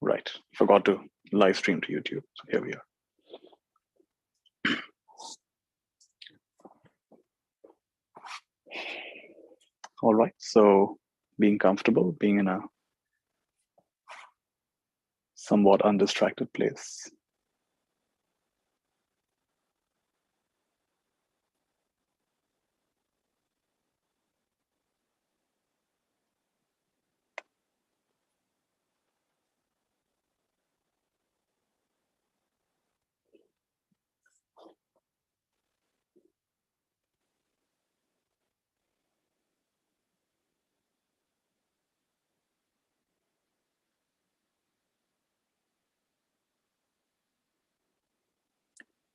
Right. Forgot to live stream to YouTube. So here we are. All right. So being comfortable, being in a somewhat undistracted place.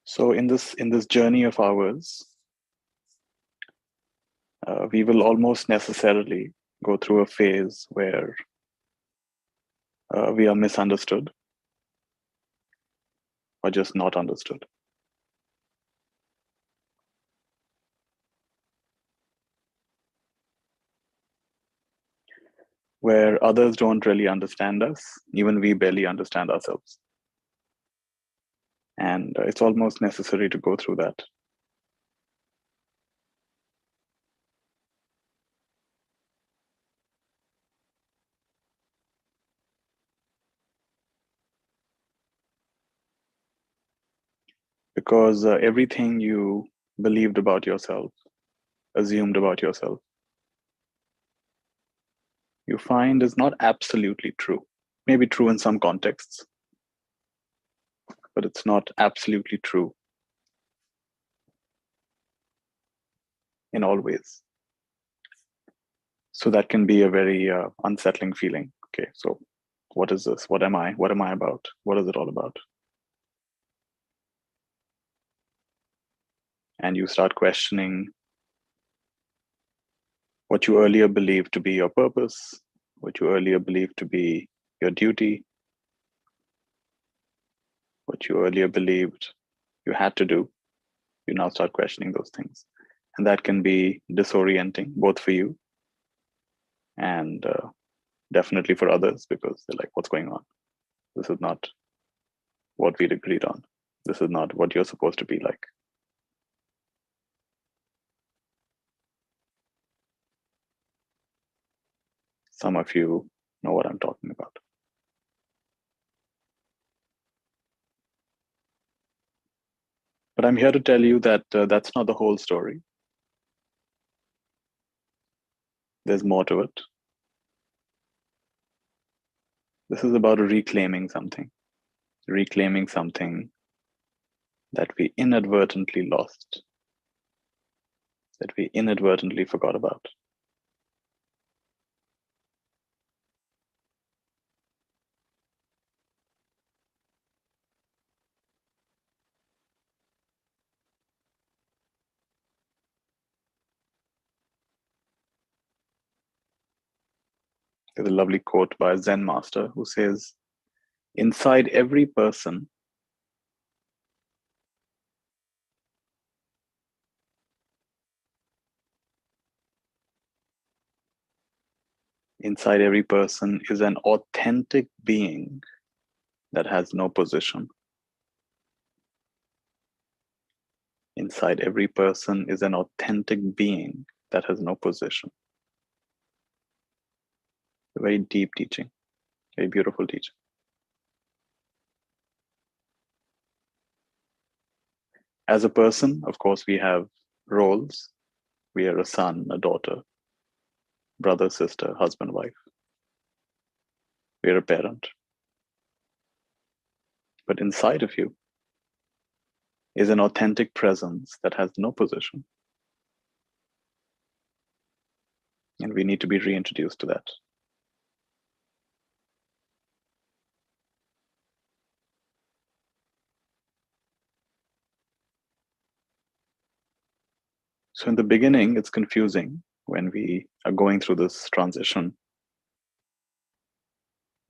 So in this journey of ours, we will almost necessarily go through a phase where we are misunderstood or just not understood. Where others don't really understand us, even we barely understand ourselves. And it's almost necessary to go through that. Because everything you believed about yourself, assumed about yourself, you find is not absolutely true. Maybe true in some contexts, but it's not absolutely true in all ways. So that can be a very unsettling feeling. Okay, so what is this? What am I? What am I about? What is it all about? And you start questioning what you earlier believed to be your purpose, what you earlier believed to be your duty, what you earlier believed you had to do. You now start questioning those things. And that can be disorienting, both for you and definitely for others, because they're like, what's going on? This is not what we'd agreed on. This is not what you're supposed to be like. Some of you know what I'm talking about. But I'm here to tell you that that's not the whole story. There's more to it. This is about reclaiming something that we inadvertently lost, that we inadvertently forgot about. There's a lovely quote by a Zen master who says, inside every person is an authentic being that has no position. Inside every person is an authentic being that has no position. A very deep teaching, very beautiful teaching. As a person, of course, we have roles. We are a son, a daughter, brother, sister, husband, wife. We are a parent. But inside of you is an authentic presence that has no position. And we need to be reintroduced to that. So in the beginning, it's confusing when we are going through this transition.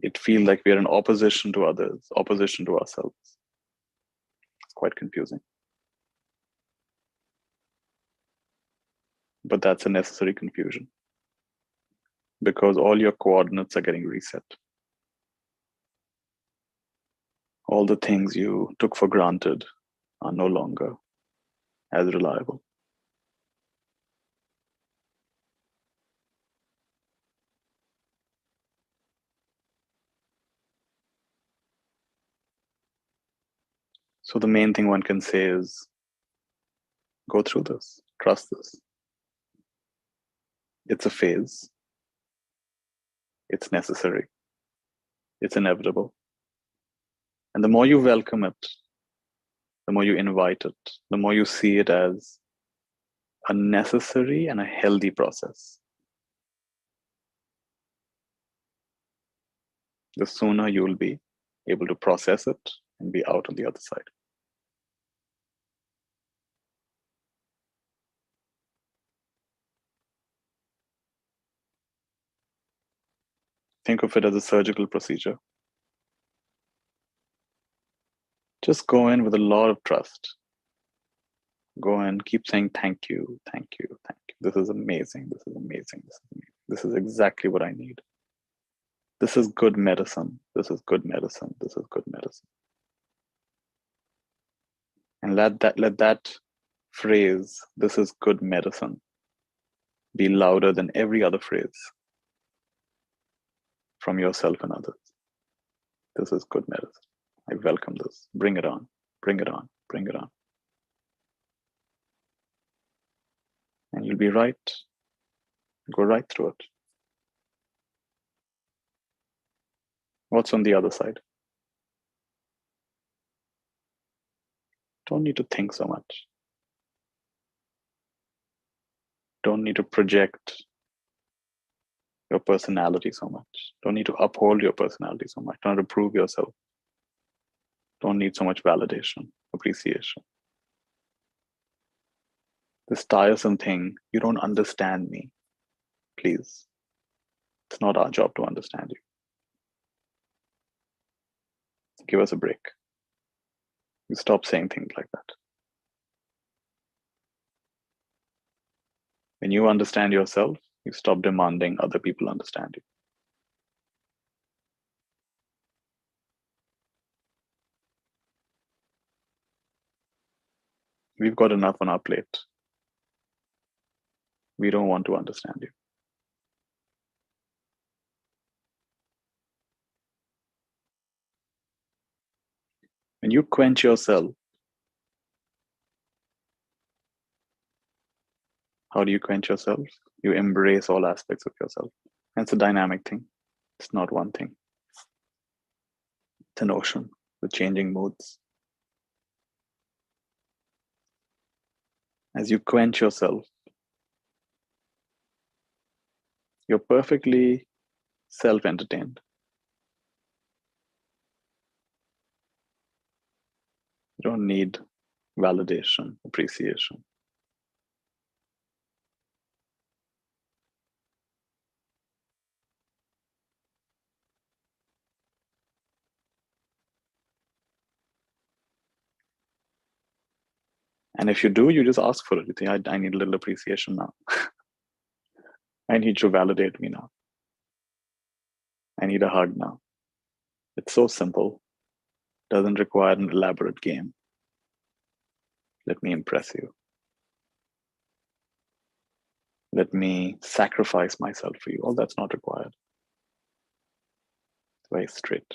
It feels like we are in opposition to others, opposition to ourselves. It's quite confusing. But that's a necessary confusion because all your coordinates are getting reset. All the things you took for granted are no longer as reliable. So the main thing one can say is go through this, trust this. It's a phase, it's necessary, it's inevitable. And the more you welcome it, the more you invite it, the more you see it as a necessary and a healthy process, the sooner you will be able to process it and be out on the other side. Think of it as a surgical procedure. Just go in with a lot of trust. Go in, keep saying thank you, thank you, thank you. This is amazing, this is amazing, this is amazing. This is exactly what I need. This is good medicine. This is good medicine. This is good medicine. And let that phrase, this is good medicine, be louder than every other phrase from yourself and others. This is good medicine. I welcome this. Bring it on. Bring it on. Bring it on. And you'll be right. Go right through it. What's on the other side? Don't need to think so much. Don't need to project your personality so much. Don't need to uphold your personality so much. Don't need to prove yourself. Don't need so much validation, appreciation. This tiresome thing, you don't understand me. Please. It's not our job to understand you. Give us a break. You stop saying things like that. When you understand yourself, you stop demanding other people understand you. We've got enough on our plate. We don't want to understand you. When you quench yourself, how do you quench yourself? You embrace all aspects of yourself. And it's a dynamic thing. It's not one thing. It's an ocean with changing moods. As you quench yourself, you're perfectly self-entertained. You don't need validation, appreciation. And if you do, you just ask for it. You think, I need a little appreciation now. I need you to validate me now. I need a hug now. It's so simple. Doesn't require an elaborate game. Let me impress you. Let me sacrifice myself for you. All that's not required. It's very straight.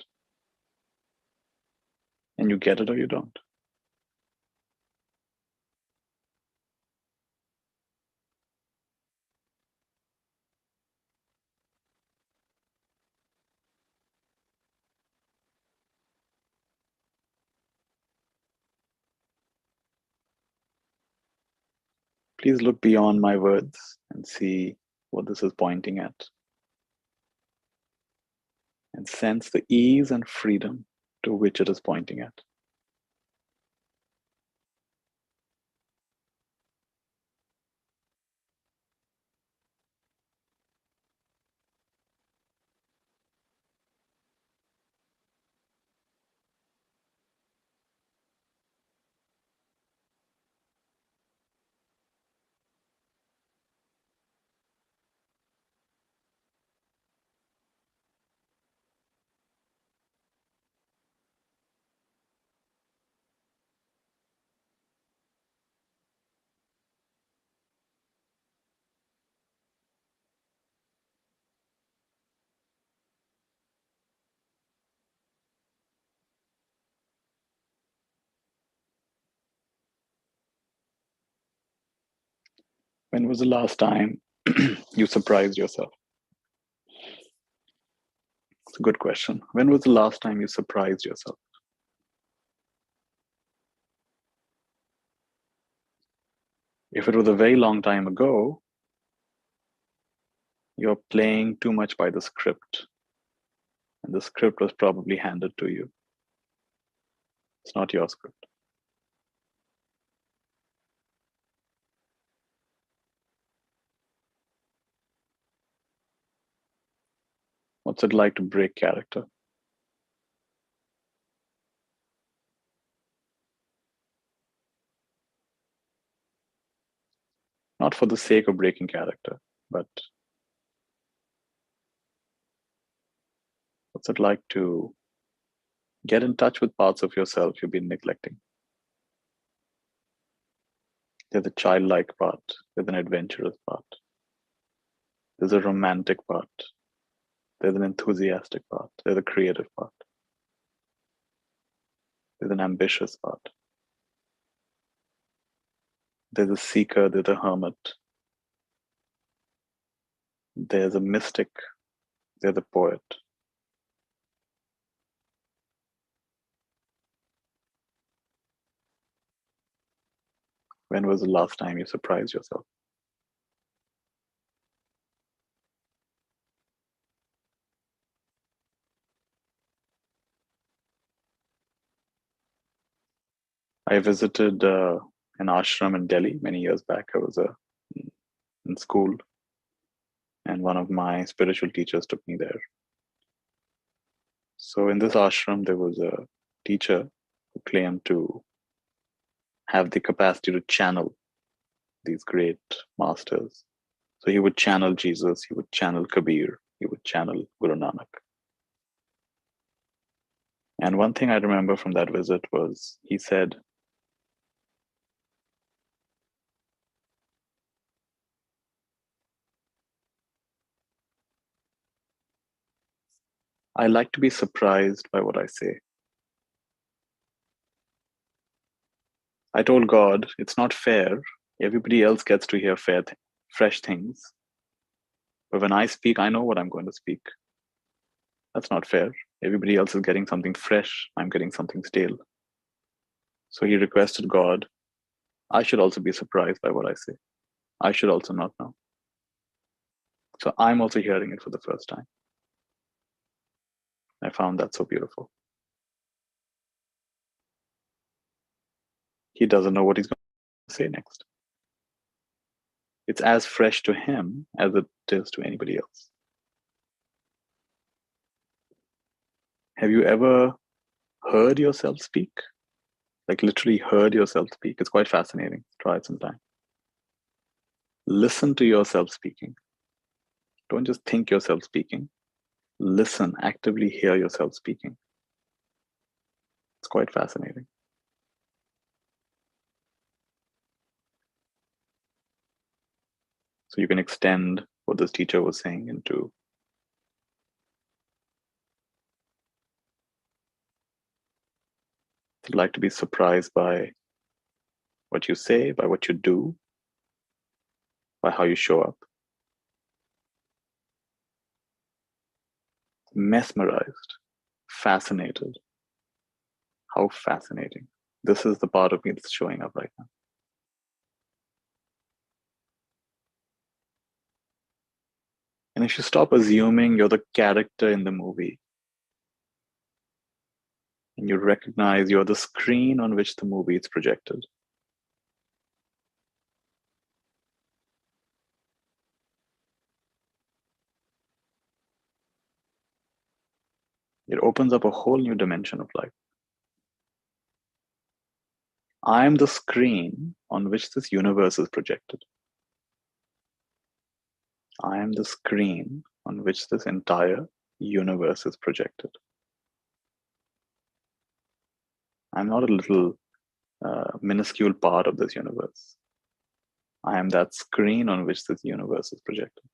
And you get it or you don't. Please look beyond my words and see what this is pointing at. And sense the ease and freedom to which it is pointing at. When was the last time you surprised yourself? It's a good question. When was the last time you surprised yourself? If it was a very long time ago, you're playing too much by the script, and the script was probably handed to you. It's not your script. What's it like to break character? Not for the sake of breaking character, but what's it like to get in touch with parts of yourself you've been neglecting? There's a childlike part, there's an adventurous part, there's a romantic part, there's an enthusiastic part, there's a creative part, there's an ambitious part, there's a seeker, there's a hermit, there's a mystic, there's a poet. When was the last time you surprised yourself? I visited an ashram in Delhi many years back. I was in school, and one of my spiritual teachers took me there. So in this ashram, there was a teacher who claimed to have the capacity to channel these great masters. So he would channel Jesus, he would channel Kabir, he would channel Guru Nanak. And one thing I remember from that visit was he said, I like to be surprised by what I say. I told God, it's not fair. Everybody else gets to hear fresh things. But when I speak, I know what I'm going to speak. That's not fair. Everybody else is getting something fresh. I'm getting something stale. So he requested God, I should also be surprised by what I say. I should also not know. So I'm also hearing it for the first time. I found that so beautiful. He doesn't know what he's going to say next. It's as fresh to him as it is to anybody else. Have you ever heard yourself speak? Like literally heard yourself speak? It's quite fascinating. Try it sometime. Listen to yourself speaking. Don't just think yourself speaking. Listen, actively hear yourself speaking. It's quite fascinating. So you can extend what this teacher was saying into like to be surprised by what you say, by what you do, by how you show up. Mesmerized, fascinated. How fascinating. This is the part of me that's showing up right now. And if you stop assuming you're the character in the movie and you recognize you're the screen on which the movie is projected, it opens up a whole new dimension of life. I am the screen on which this universe is projected. I am the screen on which this entire universe is projected. I'm not a little minuscule part of this universe. I am that screen on which this universe is projected.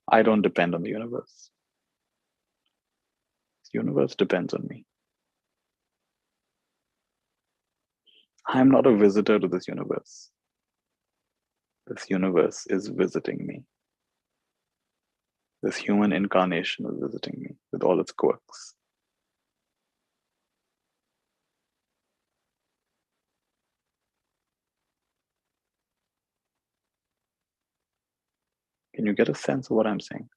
I don't depend on the universe. Universe depends on me. I'm not a visitor to this universe. This universe is visiting me. This human incarnation is visiting me with all its quirks. Can you get a sense of what I'm saying?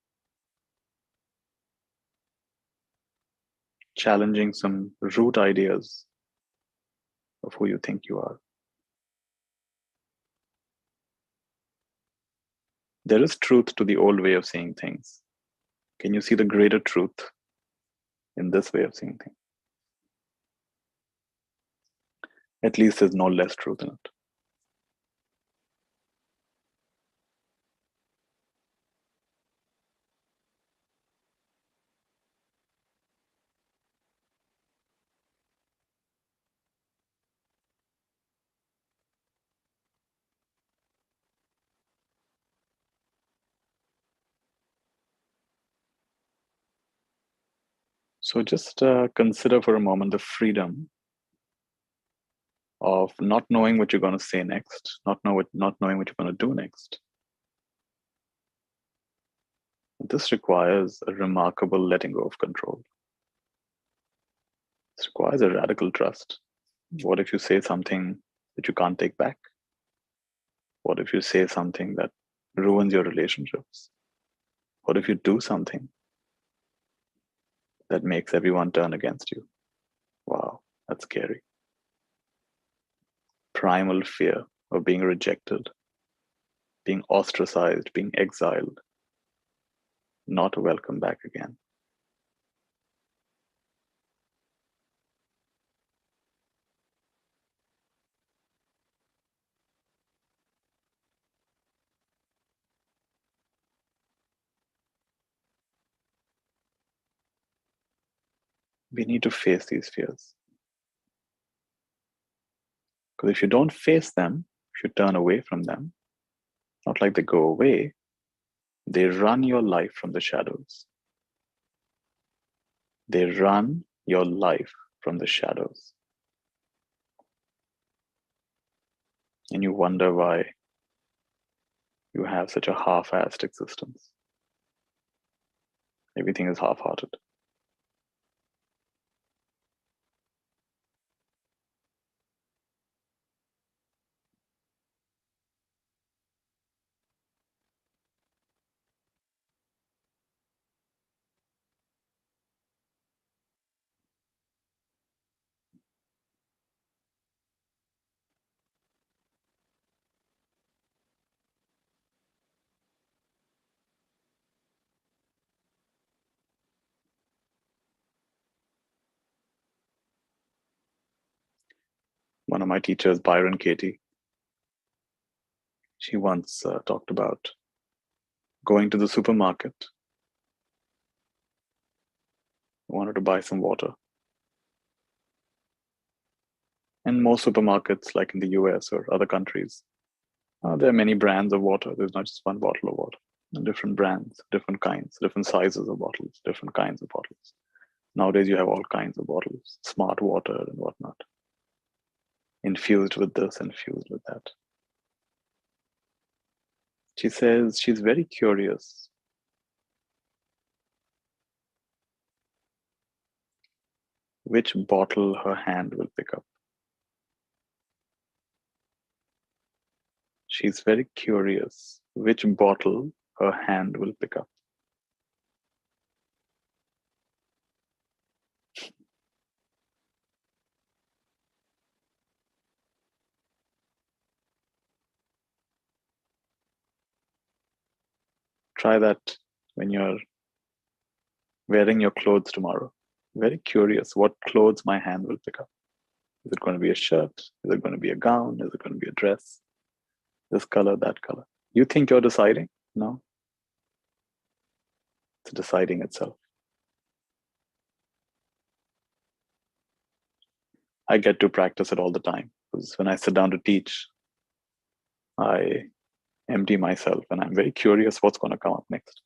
Challenging some root ideas of who you think you are. There is truth to the old way of seeing things. Can you see the greater truth in this way of seeing things? At least there's no less truth in it. So just consider for a moment the freedom of not knowing what you're going to say next, not knowing what you're going to do next. This requires a remarkable letting go of control. This requires a radical trust. What if you say something that you can't take back? What if you say something that ruins your relationships? What if you do something that makes everyone turn against you? Wow, that's scary. Primal fear of being rejected, being ostracized, being exiled, not welcome back again. We need to face these fears. Because if you don't face them, if you turn away from them, not like they go away, they run your life from the shadows. They run your life from the shadows. And you wonder why you have such a half-assed existence. Everything is half-hearted. One of my teachers, Byron Katie, she once talked about going to the supermarket, wanted to buy some water. And most supermarkets, like in the US or other countries, there are many brands of water. There's not just one bottle of water. And different brands, different kinds, different sizes of bottles, different kinds of bottles. Nowadays, you have all kinds of bottles, smart water and whatnot, infused with this, infused with that. She says she's very curious which bottle her hand will pick up. She's very curious which bottle her hand will pick up. Try that when you're wearing your clothes tomorrow. Very curious what clothes my hand will pick up. Is it going to be a shirt? Is it going to be a gown? Is it going to be a dress? This color, that color. You think you're deciding? No. It's deciding itself. I get to practice it all the time because when I sit down to teach, I empty myself and I'm very curious what's going to come up next.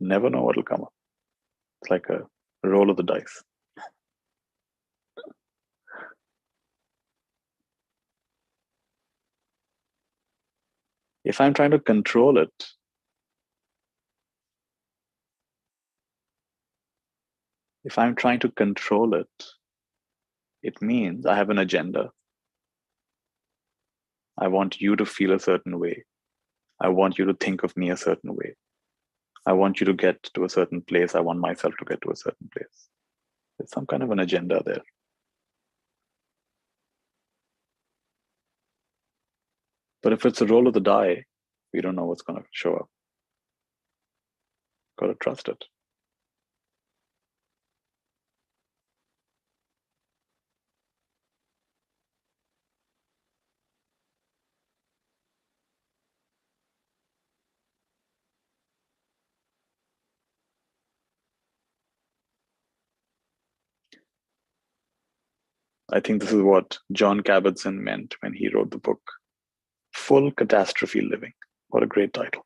Never know what will come up. It's like a Roll of the dice. If I'm trying to control it, it means I have an agenda. I want you to feel a certain way. I want you to think of me a certain way. I want you to get to a certain place. I want myself to get to a certain place. There's some kind of an agenda there. But if it's a roll of the die, we don't know what's going to show up. Got to trust it. I think this is what John Kabat-Zinn meant when he wrote the book, Full Catastrophe Living. What a great title.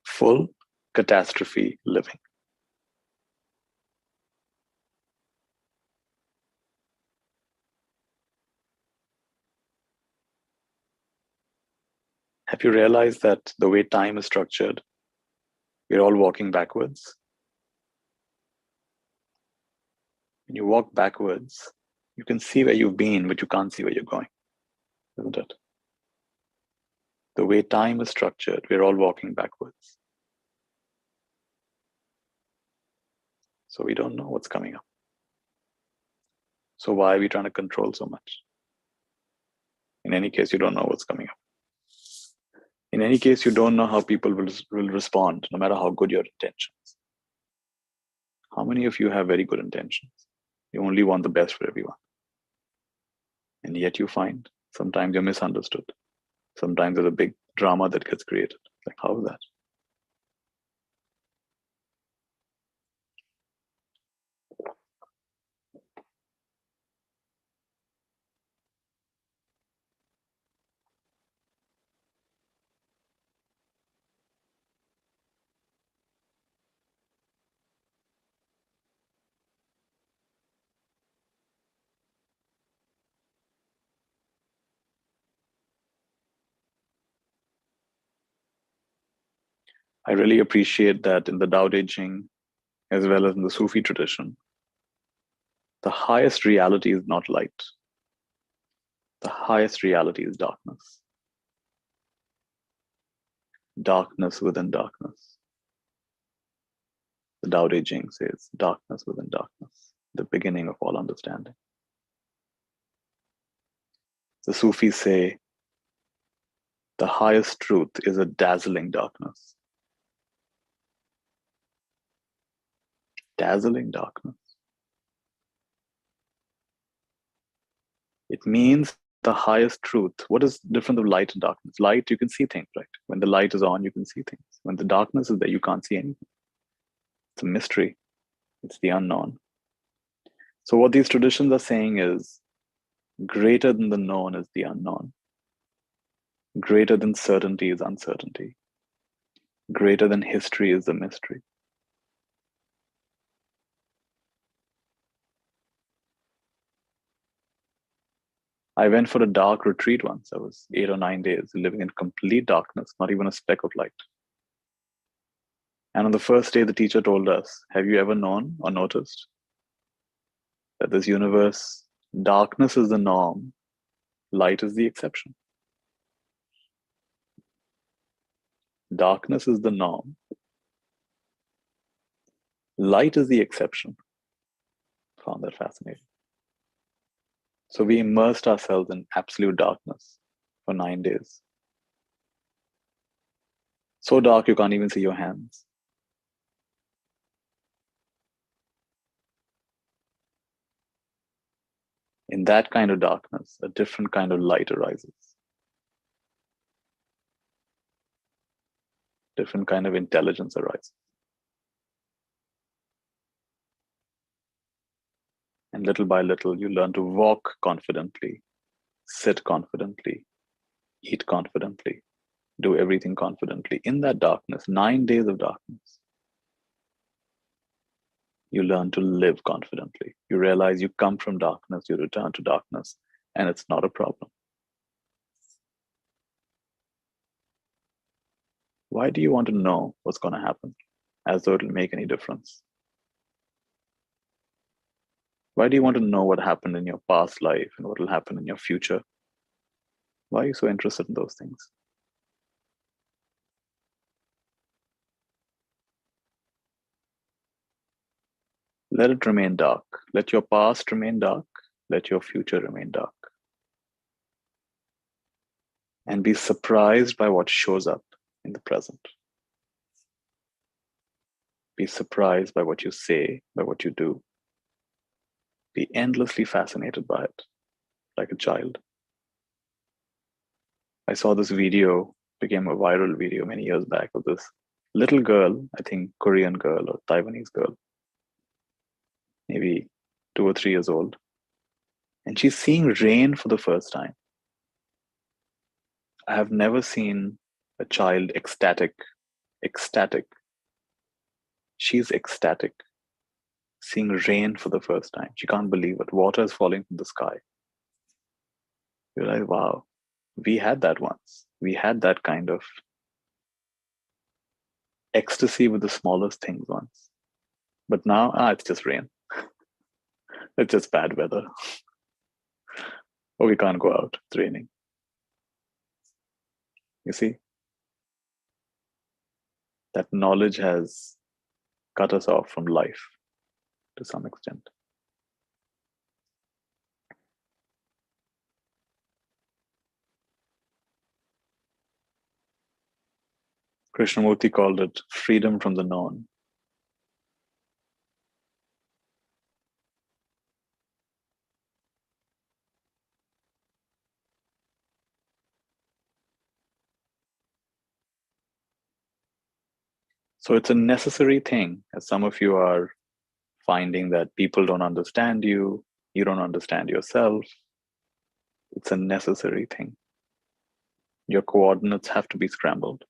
Full Catastrophe Living. Have you realized that the way time is structured, we're all walking backwards? When you walk backwards, you can see where you've been, but you can't see where you're going, isn't it? The way time is structured, we're all walking backwards. So we don't know what's coming up. So why are we trying to control so much? In any case, you don't know what's coming up. In any case, you don't know how people will respond, no matter how good your intentions. How many of you have very good intentions? You only want the best for everyone. And yet you find sometimes you're misunderstood. Sometimes there's a big drama that gets created. Like, how is that? I really appreciate that in the Tao Te Ching, as well as in the Sufi tradition, the highest reality is not light. The highest reality is darkness. Darkness within darkness. The Tao Te Ching says, darkness within darkness, the beginning of all understanding. The Sufis say, the highest truth is a dazzling darkness. Dazzling darkness. It means the highest truth. What is different of light and darkness? Light, you can see things, right? When the light is on, you can see things. When the darkness is there, you can't see anything. It's a mystery. It's the unknown. So what these traditions are saying is, greater than the known is the unknown. Greater than certainty is uncertainty. Greater than history is the mystery. I went for a dark retreat once. I was 8 or 9 days living in complete darkness, not even a speck of light. And on the first day, the teacher told us, have you ever known or noticed that this universe, darkness is the norm, light is the exception? Darkness is the norm, light is the exception. Found that fascinating. So we immersed ourselves in absolute darkness for 9 days. So dark you can't even see your hands. In that kind of darkness, a different kind of light arises. Different kind of intelligence arises. And little by little, you learn to walk confidently, sit confidently, eat confidently, do everything confidently in that darkness, 9 days of darkness. You learn to live confidently. You realize you come from darkness, you return to darkness, and it's not a problem. Why do you want to know what's going to happen as though it'll make any difference? Why do you want to know what happened in your past life and what will happen in your future? Why are you so interested in those things? Let it remain dark. Let your past remain dark. Let your future remain dark. And be surprised by what shows up in the present. Be surprised by what you say, by what you do. Be endlessly fascinated by it, like a child. I saw this video, became a viral video many years back, of this little girl, I think Korean girl or Taiwanese girl, maybe 2 or 3 years old. And she's seeing rain for the first time. I have never seen a child ecstatic. She's ecstatic, seeing rain for the first time. She can't believe it. Water is falling from the sky. You're like, wow, we had that once. We had that kind of ecstasy with the smallest things once. But now, it's just rain. It's just bad weather. Or we can't go out. It's raining. You see? That knowledge has cut us off from life to some extent. Krishnamurti called it freedom from the known. So it's a necessary thing, as some of you are finding that people don't understand you, you don't understand yourself. It's a necessary thing. Your coordinates have to be scrambled,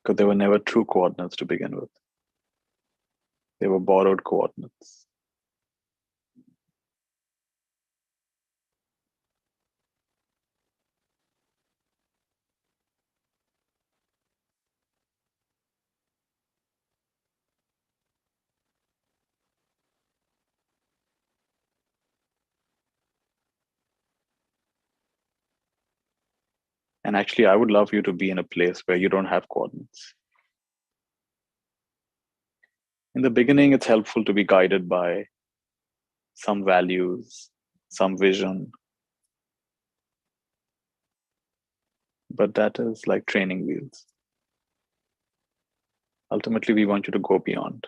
because they were never true coordinates to begin with. They were borrowed coordinates. And actually, I would love you to be in a place where you don't have coordinates. In the beginning, it's helpful to be guided by some values, some vision. But that is like training wheels. Ultimately, we want you to go beyond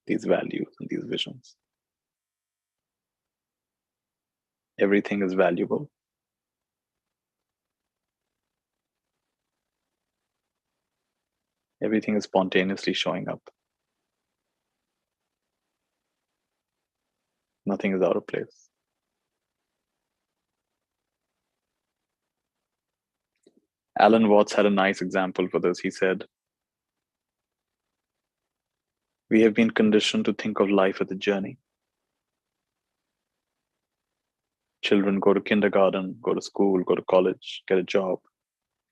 these values and these visions. Everything is valuable. Everything is spontaneously showing up. Nothing is out of place. Alan Watts had a nice example for this. He said, we have been conditioned to think of life as a journey. Children go to kindergarten, go to school, go to college, get a job,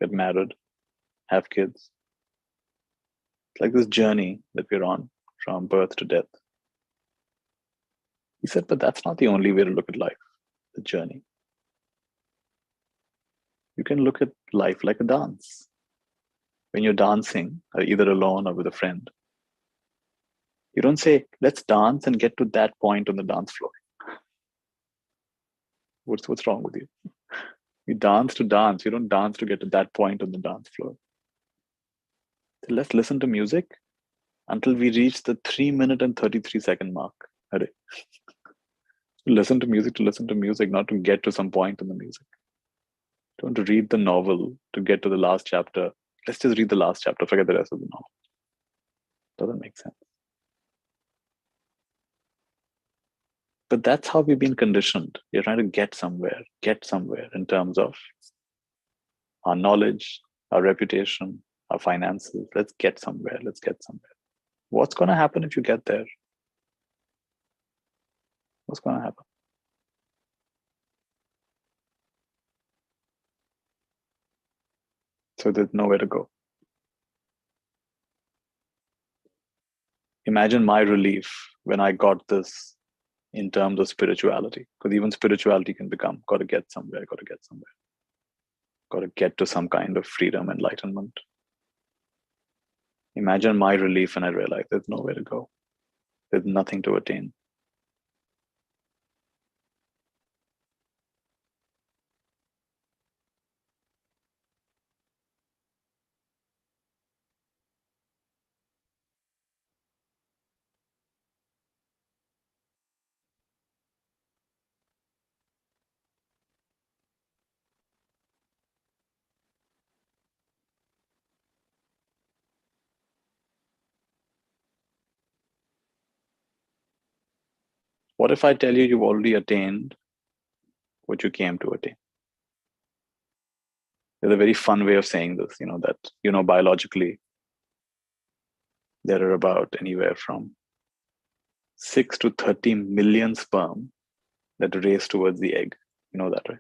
get married, have kids. It's like this journey that we're on from birth to death. He said, but that's not the only way to look at life, the journey. You can look at life like a dance. When you're dancing, either alone or with a friend, you don't say, let's dance and get to that point on the dance floor. What's wrong with you? You dance to dance. You don't dance to get to that point on the dance floor. So let's listen to music until we reach the 3 minute and 33-second mark. Listen to music, not to get to some point in the music. Don't read the novel to get to the last chapter. Let's just read the last chapter, forget the rest of the novel. Doesn't make sense. But that's how we've been conditioned. We're trying to get somewhere in terms of our knowledge, our reputation, our finances. Let's get somewhere. What's going to happen if you get there? What's going to happen? So there's nowhere to go. Imagine my relief when I got this in terms of spirituality, because even spirituality can become, got to get somewhere, got to get to some kind of freedom, enlightenment. Imagine my relief when I realized there's nowhere to go. There's nothing to attain. What if I tell you you've already attained what you came to attain? There's a very fun way of saying this, that, biologically, there are about anywhere from 6 to 30 million sperm that race towards the egg. You know that, right?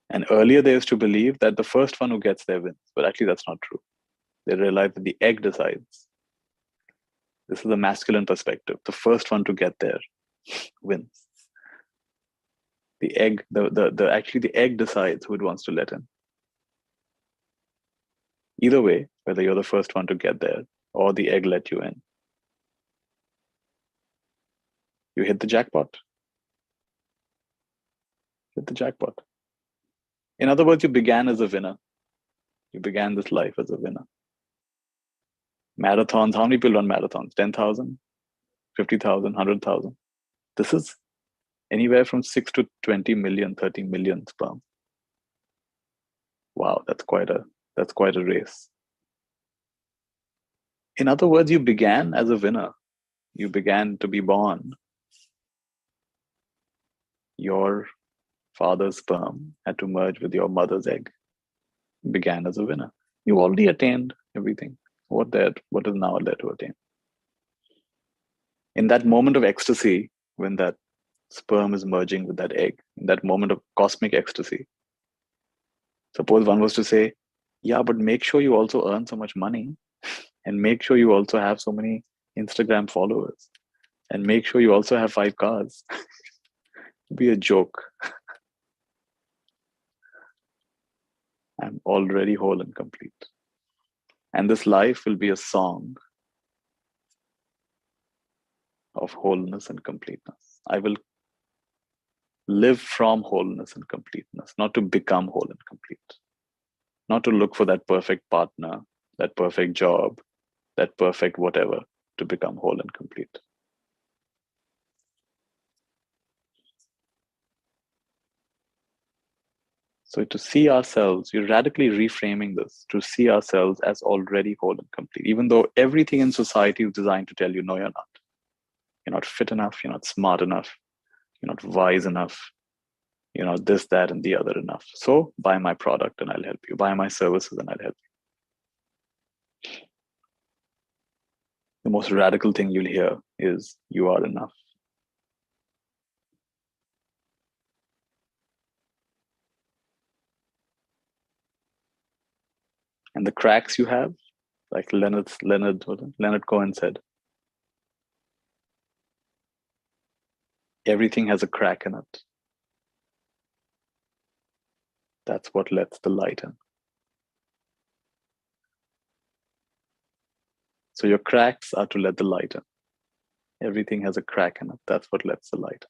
And earlier they used to believe that the first one who gets there wins, but actually that's not true. They realize that the egg decides. This is a masculine perspective. The first one to get there wins. The egg, actually the egg decides who it wants to let in. Either way, whether you're the first one to get there or the egg let you in, you hit the jackpot. Hit the jackpot. In other words, you began as a winner. You began this life as a winner. Marathons, how many people run marathons? 10,000, 50,000, 100,000. This is anywhere from 6 to 20 million, 30 million sperm. Wow, that's quite a race. In other words, you began as a winner. You began to be born. Your father's sperm had to merge with your mother's egg. You began as a winner. You already attained everything. What is now there to attain? In that moment of ecstasy, when that sperm is merging with that egg, in that moment of cosmic ecstasy, suppose one was to say, yeah, but make sure you also earn so much money, and make sure you also have so many Instagram followers, and make sure you also have 5 cars. It'd be a joke. I'm already whole and complete. And this life will be a song of wholeness and completeness. I will live from wholeness and completeness, not to become whole and complete, not to look for that perfect partner, that perfect job, that perfect whatever to become whole and complete. So to see ourselves, you're radically reframing this, to see ourselves as already whole and complete, even though everything in society is designed to tell you, no, you're not. You're not fit enough, you're not smart enough, you're not wise enough, this, that, and the other enough. So buy my product and I'll help you. Buy my services and I'll help you. The most radical thing you'll hear is you are enough. And the cracks you have, like Leonard Cohen said, everything has a crack in it. That's what lets the light in. So your cracks are to let the light in. Everything has a crack in it. That's what lets the light in.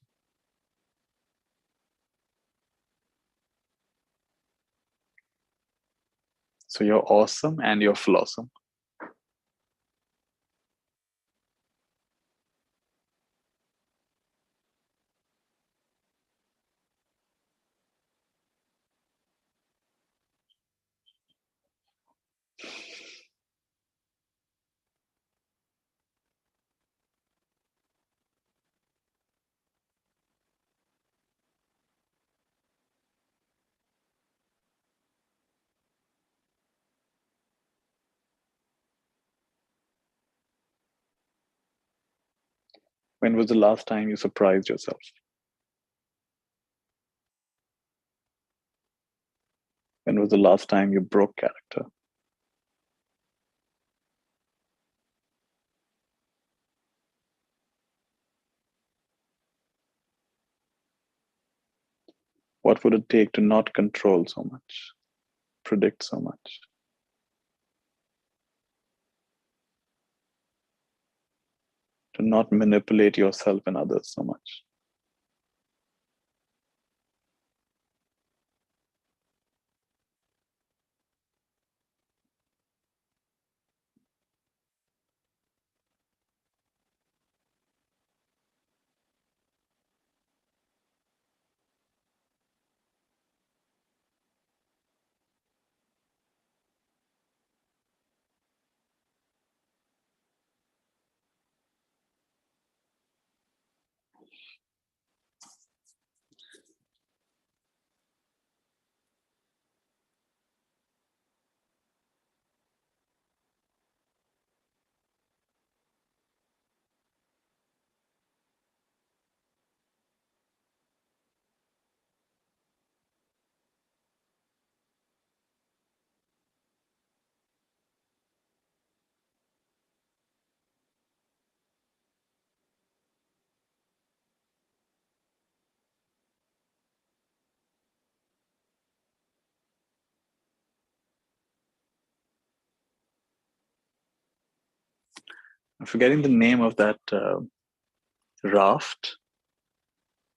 So you're awesome and you're flawsome. When was the last time you surprised yourself? When was the last time you broke character? What would it take to not control so much, predict so much? To not manipulate yourself and others so much? I'm forgetting the name of that raft.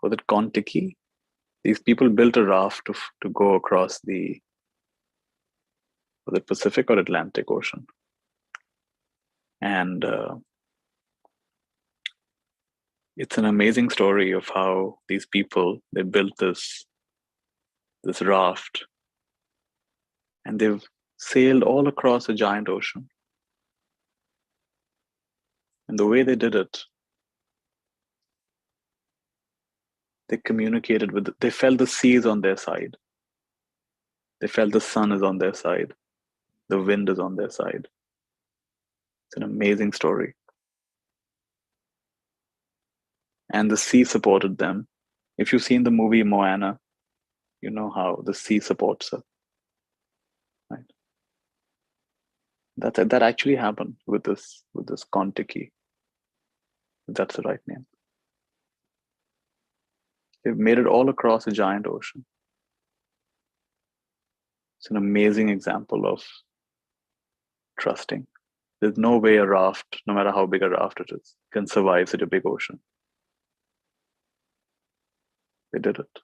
Was it Kontiki? These people built a raft to go across the Pacific or Atlantic Ocean. And it's an amazing story of how these people, they built this raft, and they've sailed all across a giant ocean. And the way they did it, they communicated with, they felt the seas on their side. They felt the sun is on their side. The wind is on their side. It's an amazing story. And the sea supported them. If you've seen the movie Moana, you know how the sea supports her, right? That actually happened with this Kontiki. That's the right name. They've made it all across a giant ocean. It's an amazing example of trusting. There's no way a raft, no matter how big a raft it is, can survive such a big ocean. They did it.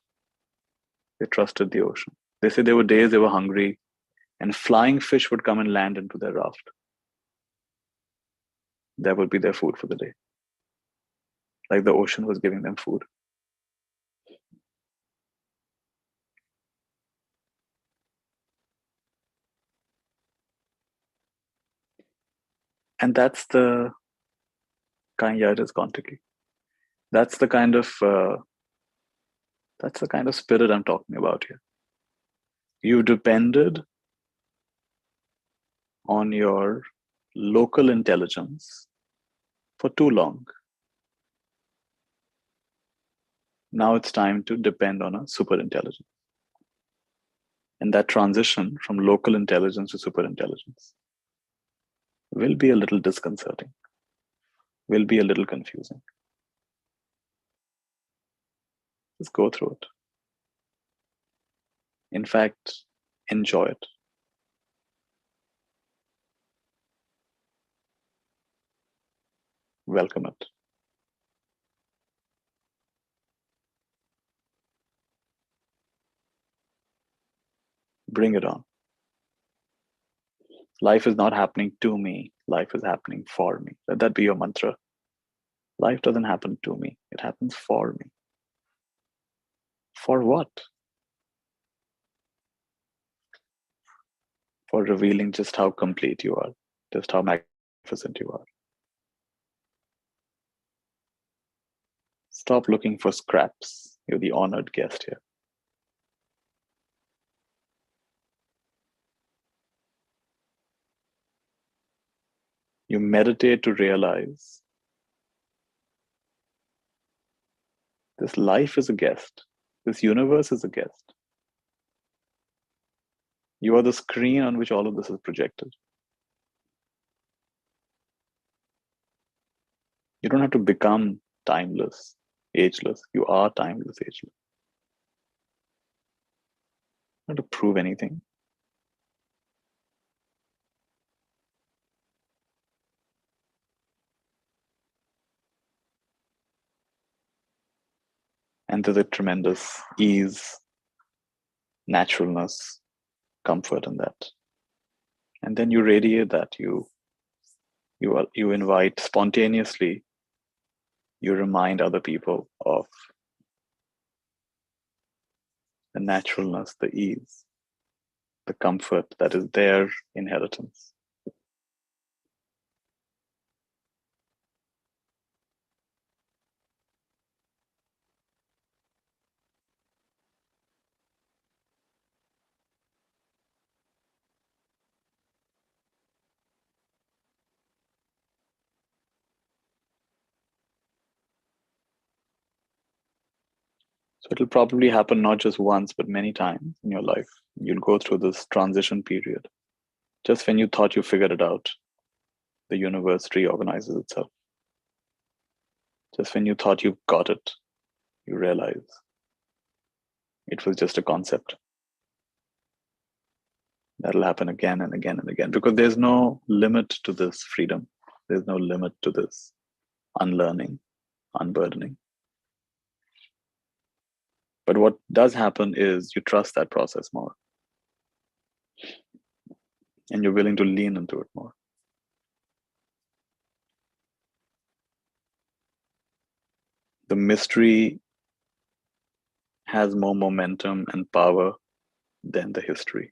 They trusted the ocean. They say there were days they were hungry and flying fish would come and land into their raft. That would be their food for the day. Like the ocean was giving them food. And that's the kind, yeah, it is Kontiki. That's the kind of spirit I'm talking about here. You depended on your local intelligence for too long. Now it's time to depend on a super intelligence. And that transition from local intelligence to super intelligence will be a little disconcerting, will be a little confusing. Just go through it. In fact, enjoy it. Welcome it. Bring it on. Life is not happening to me. Life is happening for me. Let that be your mantra. Life doesn't happen to me. It happens for me. For what? For revealing just how complete you are, just how magnificent you are. Stop looking for scraps. You're the honored guest here. You meditate to realize This life is a guest. This universe is a guest. You are the screen on which all of this is projected. You don't have to become timeless, ageless. You are timeless, ageless. You don't have to prove anything. And there's a tremendous ease, naturalness, comfort in that. And then you radiate that. You invite spontaneously. You remind other people of the naturalness, the ease, the comfort that is their inheritance. So it'll probably happen not just once, but many times in your life. You'll go through this transition period. Just when you thought you figured it out, the universe reorganizes itself. Just when you thought you got it, you realize it was just a concept. That'll happen again and again and again because there's no limit to this freedom. There's no limit to this unlearning, unburdening. But what does happen is you trust that process more and you're willing to lean into it more. The mystery has more momentum and power than the history.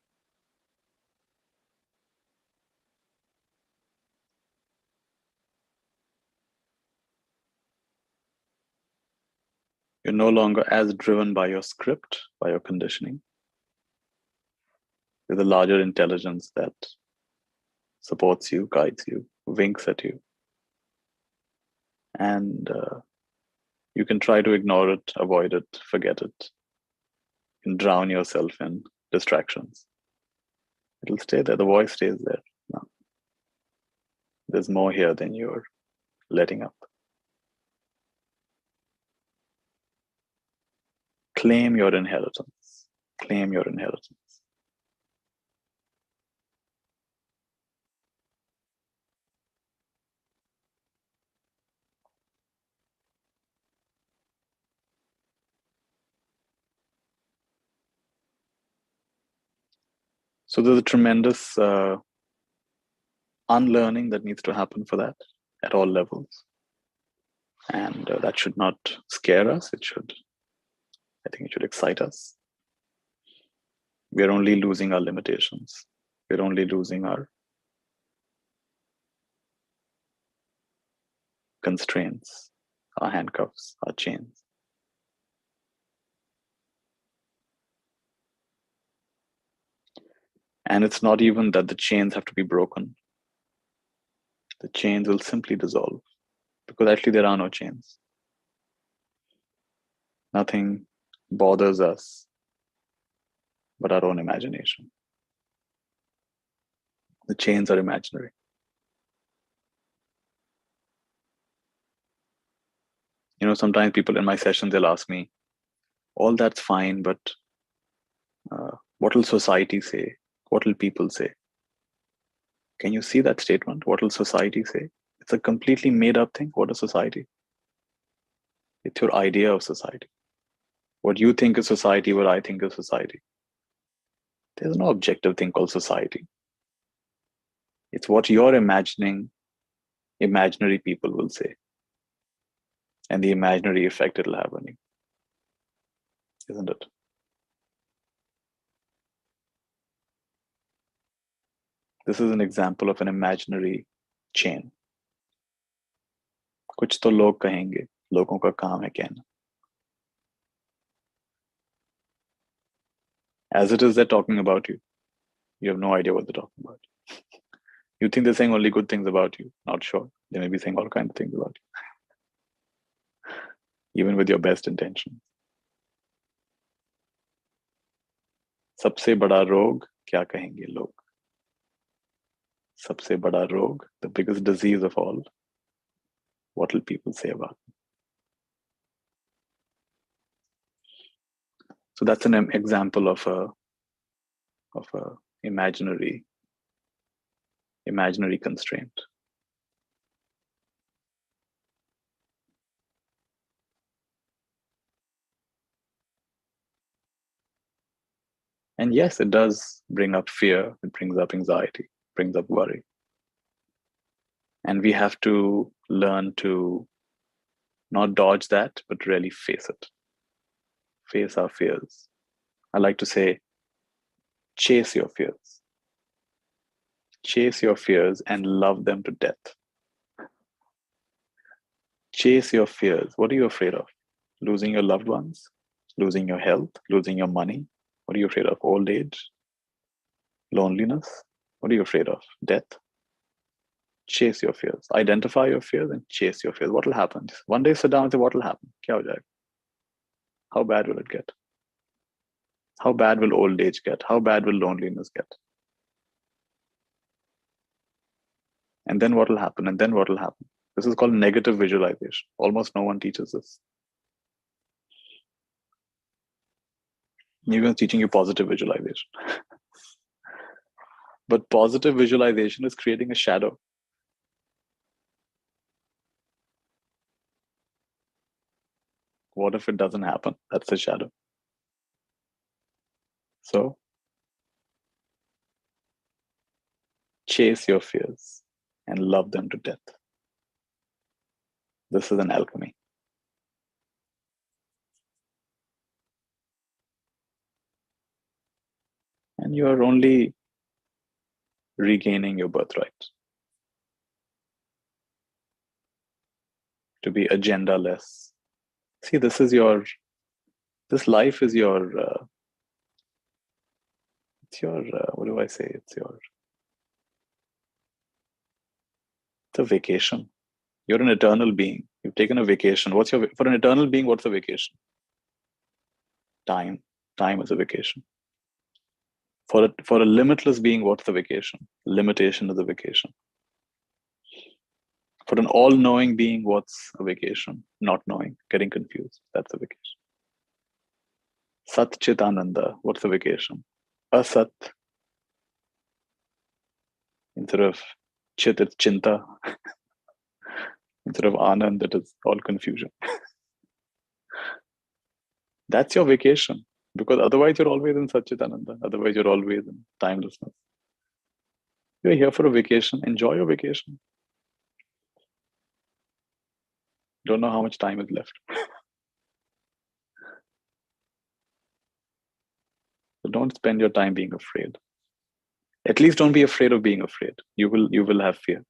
You're no longer as driven by your script, by your conditioning. There's a larger intelligence that supports you, guides you, winks at you. And you can try to ignore it, avoid it, forget it. You can drown yourself in distractions. It'll stay there. The voice stays there. No. There's more here than you're letting up. Claim your inheritance. Claim your inheritance. So there's a tremendous unlearning that needs to happen for that at all levels. And that should not scare us. I think it should excite us. We're only losing our limitations. We're only losing our constraints, our handcuffs, our chains. And it's not even that the chains have to be broken. The chains will simply dissolve because actually there are no chains. Nothing bothers us but our own imagination. The chains are imaginary. You know, sometimes people in my sessions, they'll ask me, all that's fine, but what will society say? What will people say? Can you see that statement? What will society say? It's a completely made up thing. What is society? It's your idea of society. What you think is society, what I think is society. There's no objective thing called society. It's what you're imagining imaginary people will say and the imaginary effect it'll have on you, isn't it? This is an example of an imaginary chain. कुछ तो लोग कहेंगे, लोगों का काम है कहना. As it is, they're talking about you. You have no idea what they're talking about. You think they're saying only good things about you. Not sure. They may be saying all kinds of things about you. even with your best intentions. सबसे बड़ा रोग क्या कहेंगे लोग? सबसे बड़ा रोग, the biggest disease of all. What will people say about it? So that's an example of a imaginary constraint. And yes, it does bring up fear, it brings up anxiety, brings up worry. And we have to learn to not dodge that, but really face it. Face our fears. I like to say, chase your fears. Chase your fears and love them to death. Chase your fears. What are you afraid of? Losing your loved ones? Losing your health? Losing your money? What are you afraid of? Old age? Loneliness? What are you afraid of? Death? Chase your fears. Identify your fears and chase your fears. What will happen? One day sit down and say, what will happen? Kya ho jayega? How bad will it get? How bad will old age get? How bad will loneliness get? And then what will happen? And then what will happen? This is called negative visualization. Almost no one teaches this. Even teaching you positive visualization. But positive visualization is creating a shadow. What if it doesn't happen? That's the shadow. So chase your fears and love them to death. This is an alchemy. And you are only regaining your birthright. To be agenda-less. See, this life is what do I say? It's a vacation. You're an eternal being. You've taken a vacation. For an eternal being, what's a vacation? Time. Time is a vacation. For a limitless being, what's the vacation? Limitation is a vacation. For an all-knowing being, what's a vacation? Not knowing, getting confused. That's a vacation. Sat Chit Ananda, what's the vacation? Asat. Instead of Chit, it's Chinta. Instead of Anand, it is all confusion. That's your vacation. Because otherwise you're always in Satchitananda. Otherwise you're always in timelessness. You're here for a vacation. Enjoy your vacation. Don't know how much time is left. So don't spend your time being afraid. At least don't be afraid of being afraid. You will have fear.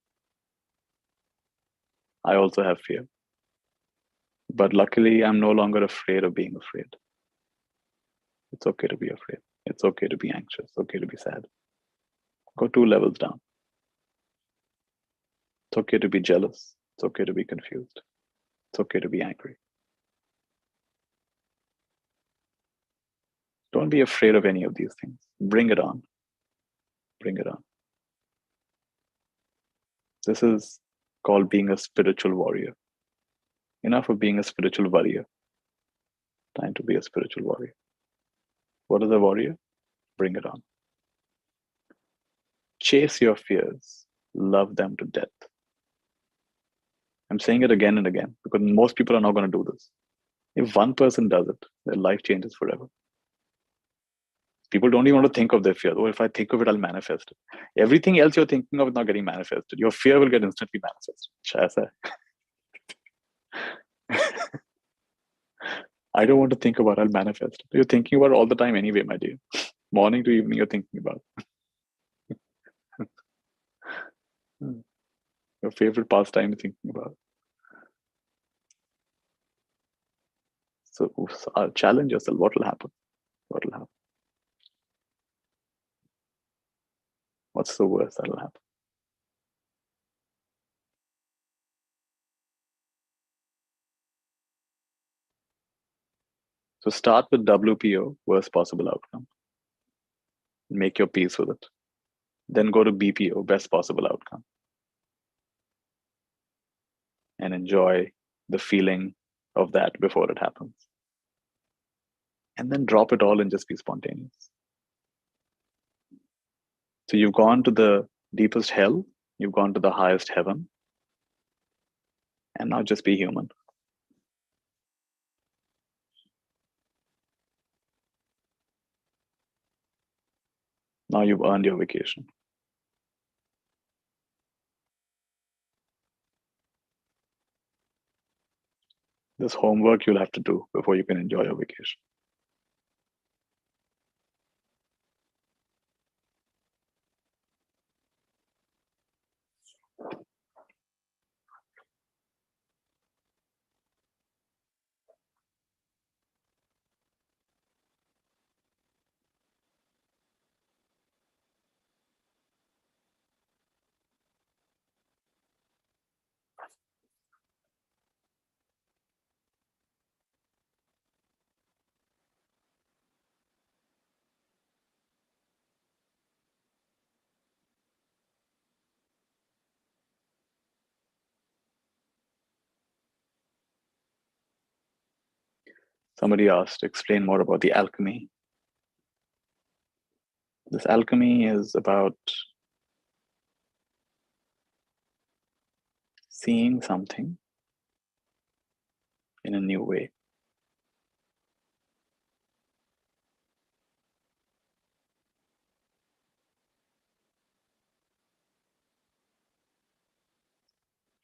I also have fear. But luckily, I'm no longer afraid of being afraid. It's okay to be afraid. It's okay to be anxious. It's okay to be sad. Go 2 levels down. It's okay to be jealous. It's okay to be confused. It's okay to be angry. Don't be afraid of any of these things. Bring it on. Bring it on. This is called being a spiritual warrior. Enough of being a spiritual warrior. Time to be a spiritual warrior. What is a warrior? Bring it on. Chase your fears. Love them to death. I'm saying it again and again because most people are not going to do this. If one person does it, their life changes forever. People don't even want to think of their fear. Oh, if I think of it, I'll manifest it. Everything else you're thinking of is not getting manifested. Your fear will get instantly manifested. I don't want to think about it, I'll manifest it. You're thinking about it all the time anyway, my dear. Morning to evening, you're thinking about it. Your favorite pastime is thinking about it. So challenge yourself. What will happen? What will happen? What's the worst that will happen? So start with WPO, worst possible outcome. Make your peace with it. Then go to BPO, best possible outcome. And enjoy the feeling of that before it happens. And then drop it all and just be spontaneous. So you've gone to the deepest hell, you've gone to the highest heaven, and now just be human. Now you've earned your vacation. This homework you'll have to do before you can enjoy your vacation. Somebody asked, explain more about the alchemy. This alchemy is about seeing something in a new way.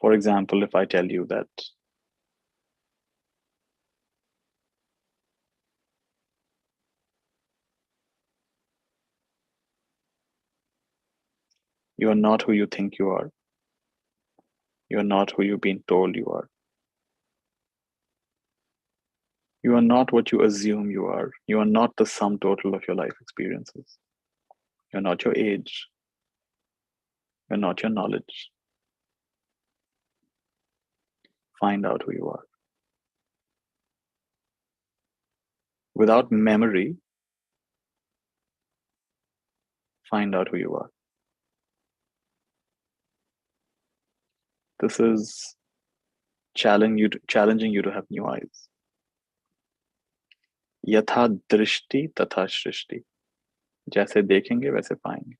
For example, if I tell you that you are not who you think you are not who you've been told you are. You are not what you assume you are. You are not the sum total of your life experiences. You're not your age. You're not your knowledge. Find out who you are. Without memory, find out who you are. This is challenging you to have new eyes. यथा दृष्टि तथा सृष्टि. जैसे देखेंगे वैसे पाएंगे.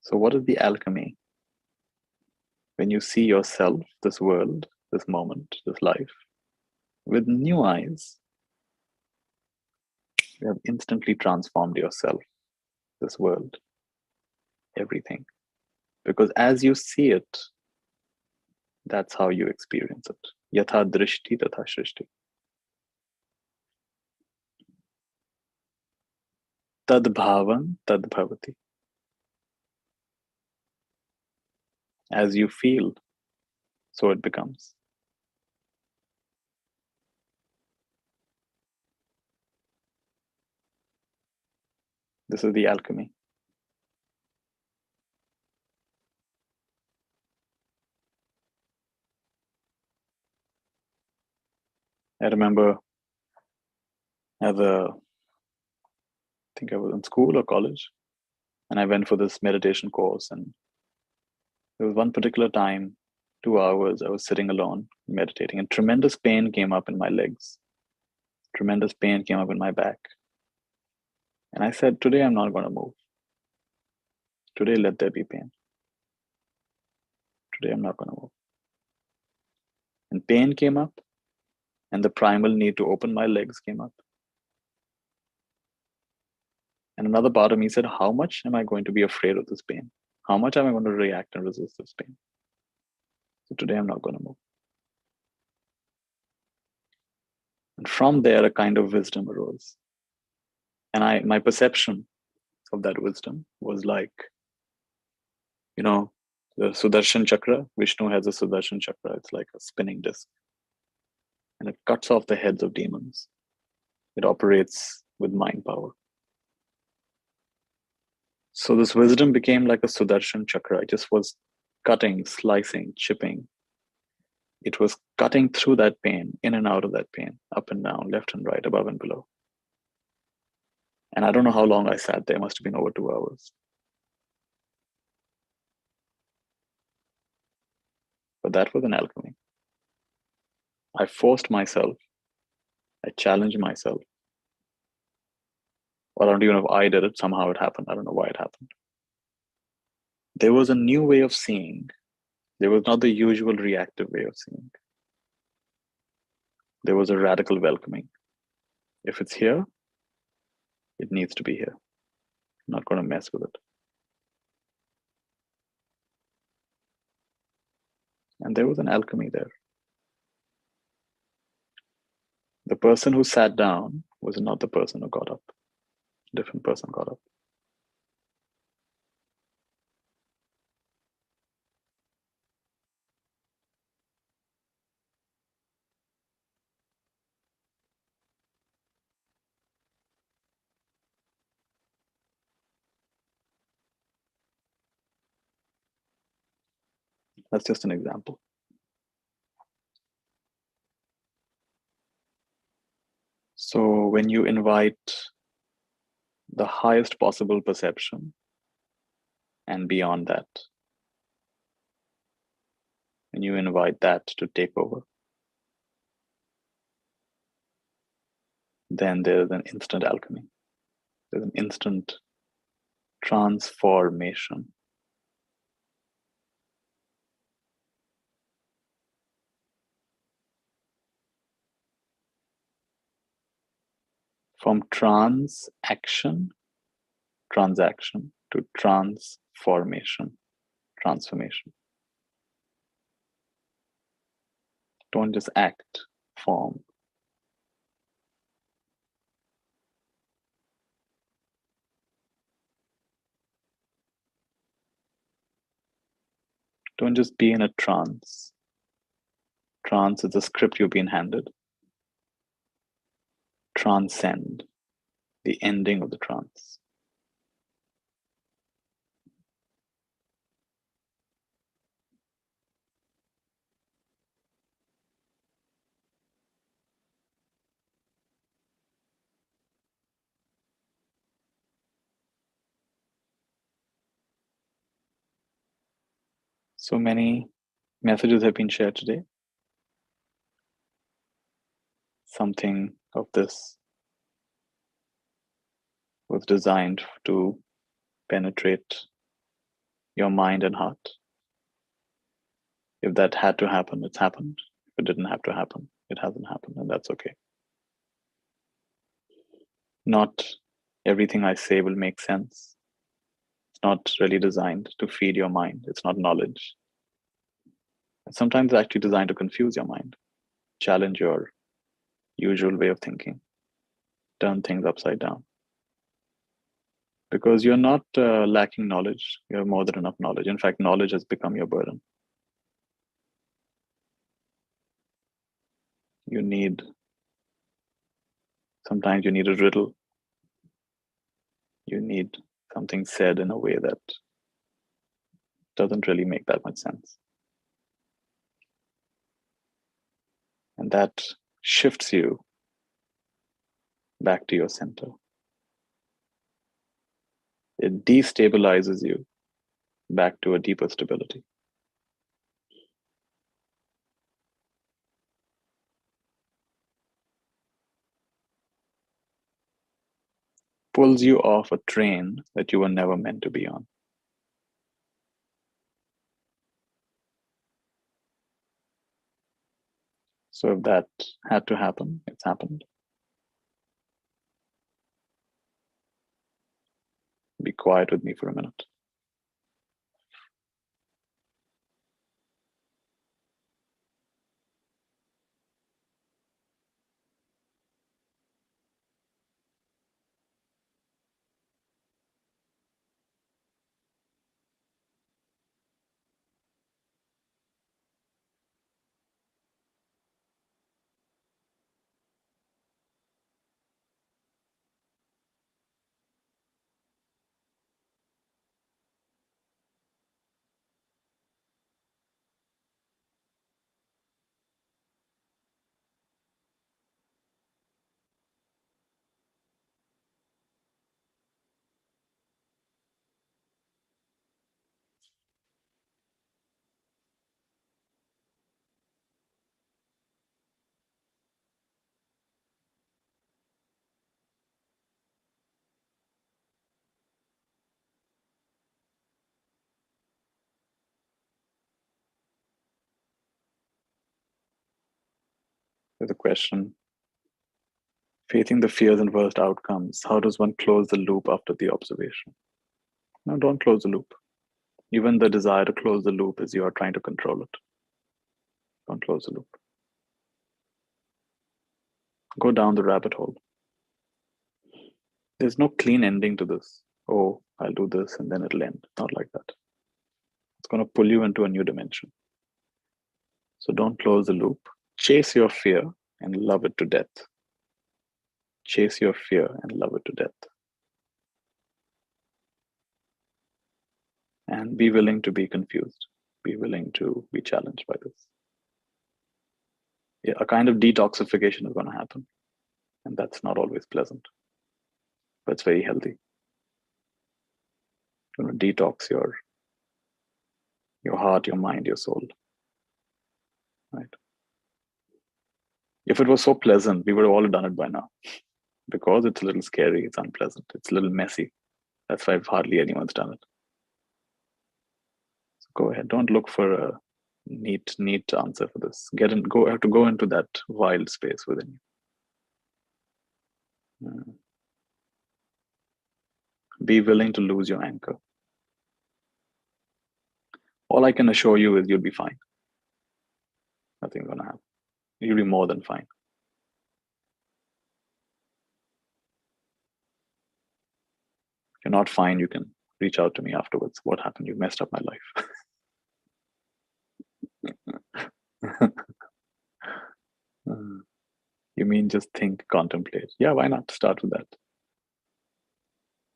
So what is the alchemy? When you see yourself, this world, this moment, this life, with new eyes, you have instantly transformed yourself, this world, everything. Because as you see it, that's how you experience it. Yatha drishti tatha shrishti. Tad bhavan tad bhavati. As you feel, so it becomes. This is the alchemy. I remember I think I was in school or college, and I went for this meditation course. And there was one particular time, 2 hours, I was sitting alone, meditating, and tremendous pain came up in my legs. Tremendous pain came up in my back. And I said, today I'm not going to move. Today, let there be pain. Today, I'm not going to move. And pain came up, and the primal need to open my legs came up. And another part of me said, how much am I going to be afraid of this pain? How much am I going to react and resist this pain? So today, I'm not going to move. And from there, a kind of wisdom arose. And my perception of that wisdom was like, the Sudarshan Chakra. Vishnu has a Sudarshan Chakra. It's like a spinning disc. And it cuts off the heads of demons. It operates with mind power. So this wisdom became like a Sudarshan Chakra. It just was cutting, slicing, chipping, It was cutting through that pain, in and out of that pain, up and down, left and right, above and below. And I don't know how long I sat there. It must have been over 2 hours. But that was an alchemy. I forced myself. I challenged myself. Well, I don't even know if I did it. Somehow it happened. I don't know why it happened. There was a new way of seeing. There was not the usual reactive way of seeing. There was a radical welcoming. If it's here, it needs to be here. I'm not going to mess with it. And there was an alchemy there. The person who sat down was not the person who got up. A different person got up. That's just an example. So when you invite the highest possible perception and beyond that, when you invite that to take over, then there's an instant alchemy. There's an instant transformation. From transaction to transformation. Don't just act, form. Don't just be in a trance. Trance is the script you've been handed. Transcend, the ending of the trance. So many messages have been shared today. Something of this was designed to penetrate your mind and heart. If that had to happen, it's happened. If it didn't have to happen, it hasn't happened, and that's okay. Not everything I say will make sense. It's not really designed to feed your mind. It's not knowledge. Sometimes it's actually designed to confuse your mind, challenge your usual way of thinking, turn things upside down. Because you're not lacking knowledge. You have more than enough knowledge. In fact, knowledge has become your burden. Sometimes you need a riddle. You need something said in a way that doesn't really make that much sense. And that shifts you back to your center. It destabilizes you back to a deeper stability. Pulls you off a train that you were never meant to be on. So if that had to happen, it's happened. Be quiet with me for a minute. with a question. Facing the fears and worst outcomes, how does one close the loop after the observation? No, don't close the loop. Even the desire to close the loop is you are trying to control it. Don't close the loop. Go down the rabbit hole. There's no clean ending to this. Oh, I'll do this and then it'll end. Not like that. It's going to pull you into a new dimension. So don't close the loop. Chase your fear and love it to death. Chase your fear and love it to death. And be willing to be confused. Be willing to be challenged by this. Yeah, a kind of detoxification is going to happen. And that's not always pleasant. But it's very healthy. You're going to detox your heart, your mind, your soul. Right? If it was so pleasant, we would have all done it by now. Because it's a little scary, it's unpleasant, it's a little messy. That's why hardly anyone's done it. So go ahead. Don't look for a neat answer for this. Have to go into that wild space within you. Be willing to lose your anchor. All I can assure you is you'll be fine. Nothing's gonna happen. You'll be more than fine. If you're not fine, you can reach out to me afterwards. What happened? You messed up my life. You mean just think, contemplate? Yeah, why not? Start with that.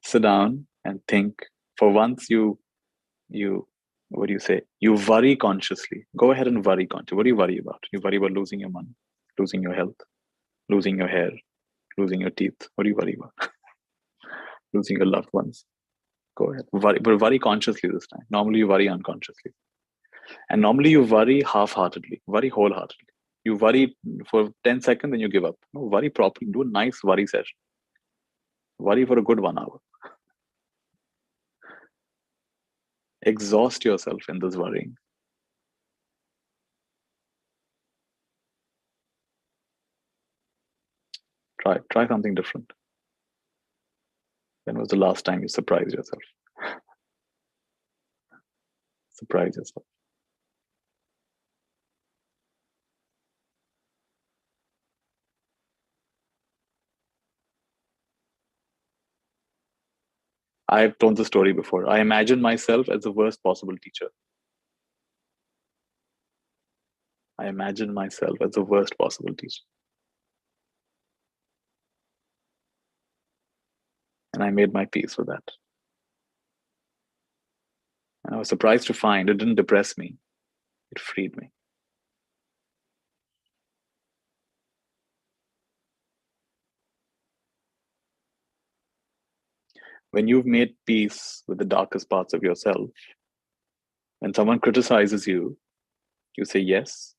Sit down and think. For once, you what do you say? You worry consciously. Go ahead and worry consciously. What do you worry about? You worry about losing your money, losing your health, losing your hair, losing your teeth. What do you worry about? Losing your loved ones. Go ahead. Worry, but worry consciously this time. Normally you worry unconsciously. And normally you worry half-heartedly, worry wholeheartedly. You worry for 10 seconds and you give up. No, worry properly. Do a nice worry session. Worry for a good 1 hour. Exhaust yourself in this worrying. Try something different. When was the last time you surprised yourself? Surprise yourself. I've told the story before. I imagine myself as the worst possible teacher. I imagine myself as the worst possible teacher. And I made my peace with that. And I was surprised to find it didn't depress me. It freed me. When you've made peace with the darkest parts of yourself, when someone criticizes you, you say, yes,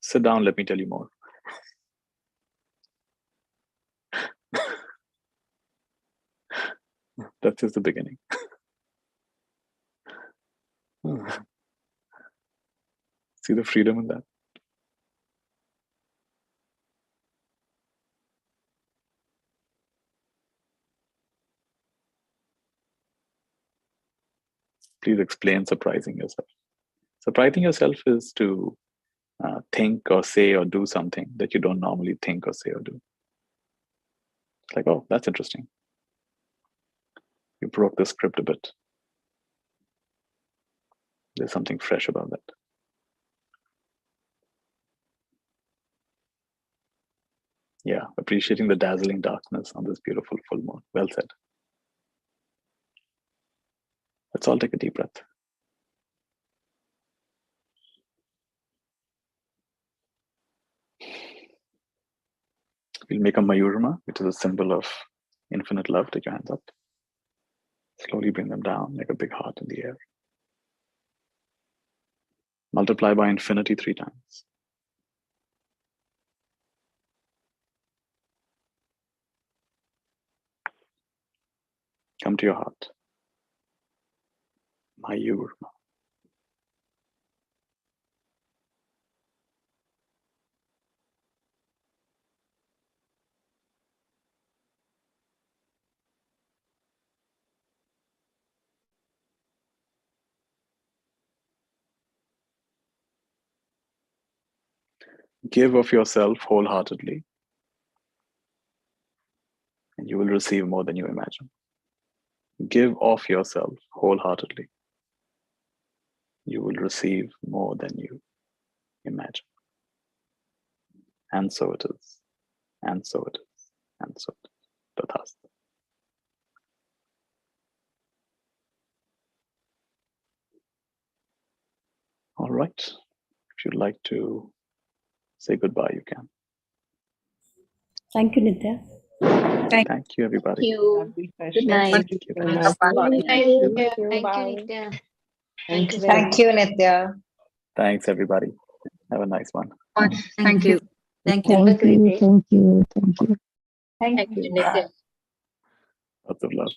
sit down, let me tell you more. That's just the beginning. See the freedom in that? Please explain surprising yourself. Surprising yourself is to think or say or do something that you don't normally think or say or do. It's like, oh, that's interesting. You broke the script a bit. There's something fresh about that. Yeah, appreciating the dazzling darkness on this beautiful full moon. Well said. Let's all take a deep breath. We'll make a Mayurma, which is a symbol of infinite love. Take your hands up. Slowly bring them down like a big heart in the air. Multiply by infinity 3 times. Come to your heart. Mayurma. Give of yourself wholeheartedly, and you will receive more than you imagine. Give of yourself wholeheartedly. You will receive more than you imagine. And so it is. And so it is. And so it is. Tathastha. All right. If you'd like to say goodbye, you can. Thank you, Nithya. Thank you, everybody. Good night. Thank you. Thank you. you. Thank you. Thank you, Nithya. Thanks, everybody. Have a nice one. Thank you. Thank you. Thank you. Thank you. Thank you. Thank Thank you. you, Nithya. Lots of love.